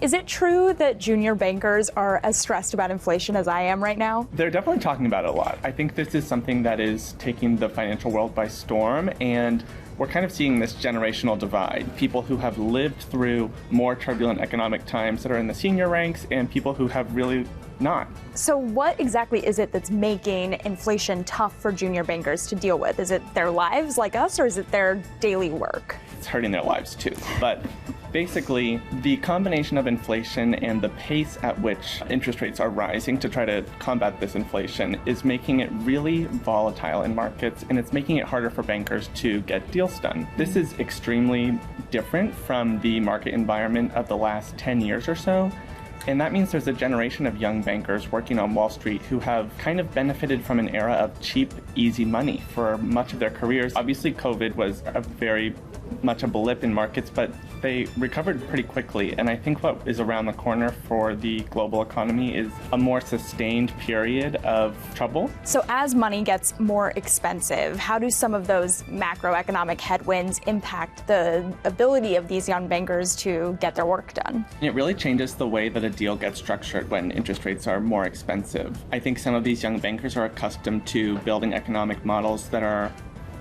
Is it true that junior bankers are as stressed about inflation as I am right now? They're definitely talking about it a lot. I think this is something that is taking the financial world by storm, and we're kind of seeing this generational divide. People who have lived through more turbulent economic times that are in the senior ranks, and people who have really not. So what exactly is it that's making inflation tough for junior bankers to deal with? Is it their lives like us, or is it their daily work? It's hurting their lives too. But basically, the combination of inflation and the pace at which interest rates are rising to try to combat this inflation is making it really volatile in markets, and it's making it harder for bankers to get deals done. This is extremely different from the market environment of the last 10 years or so. And that means there's a generation of young bankers working on Wall Street who have kind of benefited from an era of cheap, easy money for much of their careers. Obviously, COVID was a very much a blip in markets, but they recovered pretty quickly. And I think what is around the corner for the global economy is a more sustained period of trouble. So as money gets more expensive, how do some of those macroeconomic headwinds impact the ability of these young bankers to get their work done? It really changes the way that a deal gets structured when interest rates are more expensive. I think some of these young bankers are accustomed to building economic models that are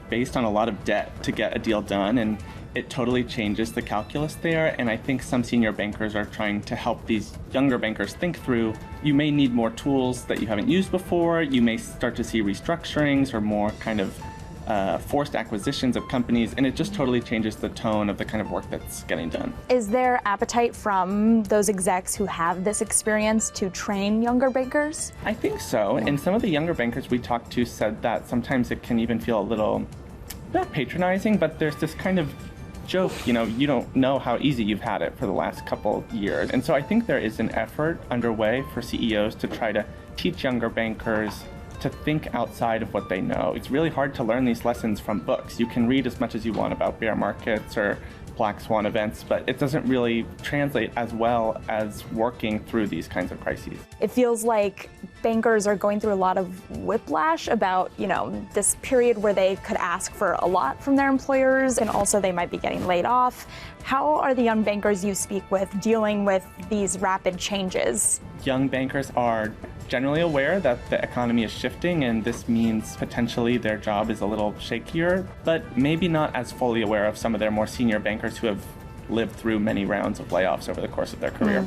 based on a lot of debt to get a deal done, and it totally changes the calculus there. And I think some senior bankers are trying to help these younger bankers think through, you may need more tools that you haven't used before, you may start to see restructurings or more kind of forced acquisitions of companies, and it just totally changes the tone of the kind of work that's getting done. Is there appetite from those execs who have this experience to train younger bankers? I think so, and some of the younger bankers we talked to said that sometimes it can even feel a little, not patronizing, but there's this kind of joke, you don't know how easy you've had it for the last couple years. And so I think there is an effort underway for CEOs to try to teach younger bankers to think outside of what they know. It's really hard to learn these lessons from books. You can read as much as you want about bear markets or black swan events, but it doesn't really translate as well as working through these kinds of crises. It feels like bankers are going through a lot of whiplash about, this period where they could ask for a lot from their employers, and also they might be getting laid off. How are the young bankers you speak with dealing with these rapid changes? Young bankers are generally aware that the economy is shifting, and this means potentially their job is a little shakier, but maybe not as fully aware of some of their more senior bankers who have lived through many rounds of layoffs over the course of their career.